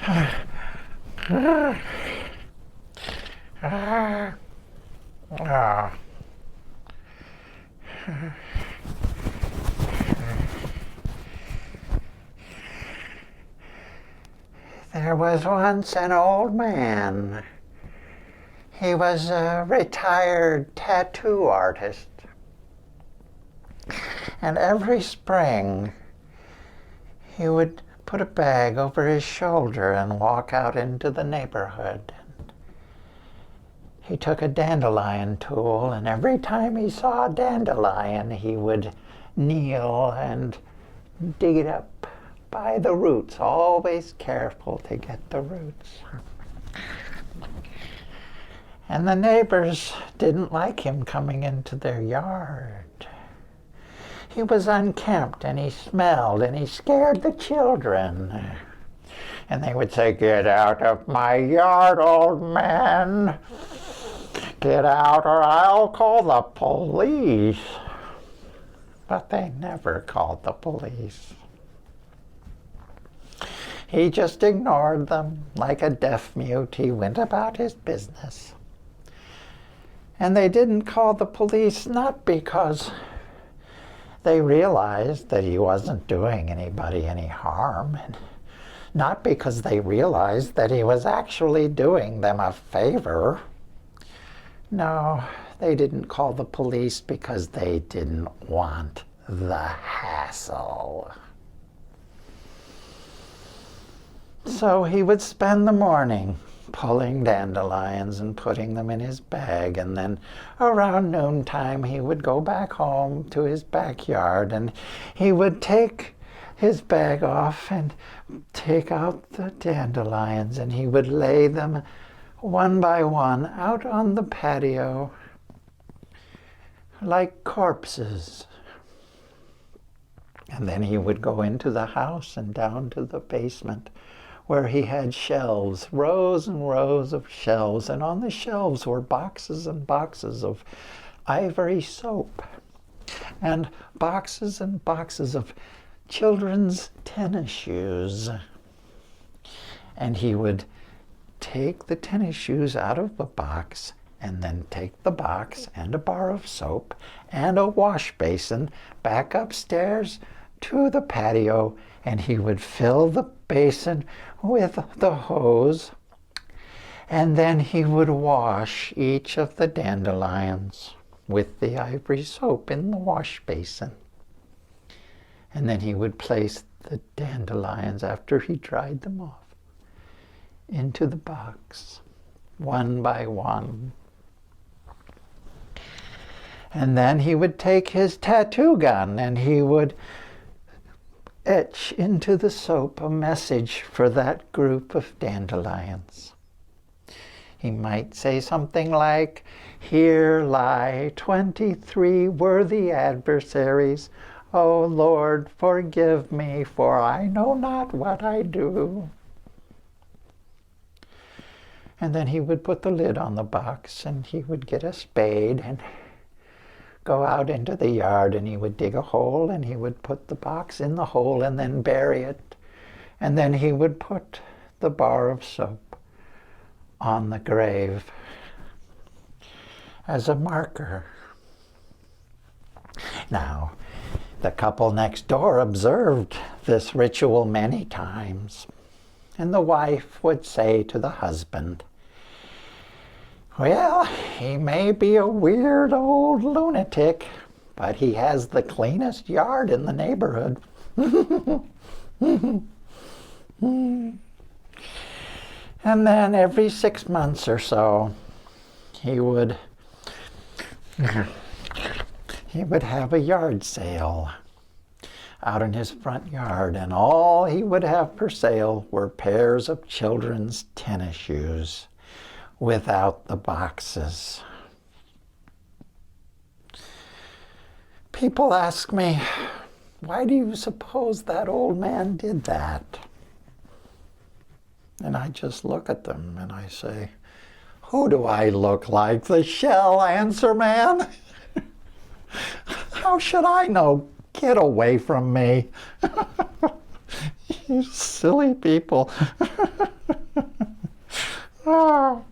There was once an old man. He was a retired tattoo artist. And every spring, he would put a bag over his shoulder and walk out into the neighborhood. He took a dandelion tool, and every time he saw a dandelion, he would kneel and dig it up by the roots, always careful to get the roots. And the neighbors didn't like him coming into their yard. He was unkempt, and he smelled, and he scared the children. And they would say, "Get out of my yard, old man. Get out or I'll call the police." But they never called the police. He just ignored them. Like a deaf mute, he went about his business. And they didn't call the police not because they realized that he wasn't doing anybody any harm, and not because they realized that he was actually doing them a favor. No, they didn't call the police because they didn't want the hassle. So he would spend the morning pulling dandelions and putting them in his bag, and then around noontime he would go back home to his backyard, and he would take his bag off and take out the dandelions, and he would lay them one by one out on the patio like corpses. And then he would go into the house and down to the basement, where he had shelves, rows and rows of shelves, and on the shelves were boxes and boxes of ivory soap, and boxes of children's tennis shoes. And he would take the tennis shoes out of the box, and then take the box and a bar of soap and a wash basin back upstairs to the patio, and he would fill the basin with the hose, and then he would wash each of the dandelions with the ivory soap in the wash basin. And then he would place the dandelions, after he dried them off, into the box, one by one. And then he would take his tattoo gun and he would etch into the soap a message for that group of dandelions. He might say something like, "Here lie 23 worthy adversaries. O Lord, forgive me, for I know not what I do." And then he would put the lid on the box, and he would get a spade and go out into the yard, and he would dig a hole, and he would put the box in the hole and then bury it. And then he would put the bar of soap on the grave as a marker. Now, the couple next door observed this ritual many times, and the wife would say to the husband, "Well, he may be a weird old lunatic, but he has the cleanest yard in the neighborhood." And then every 6 months or so, he would have a yard sale out in his front yard, and all he would have for sale were pairs of children's tennis shoes without the boxes. People ask me, "Why do you suppose that old man did that?" And I just look at them and I say, "Who do I look like? The shell answer man? How should I know? Get away from me." You silly people. Oh.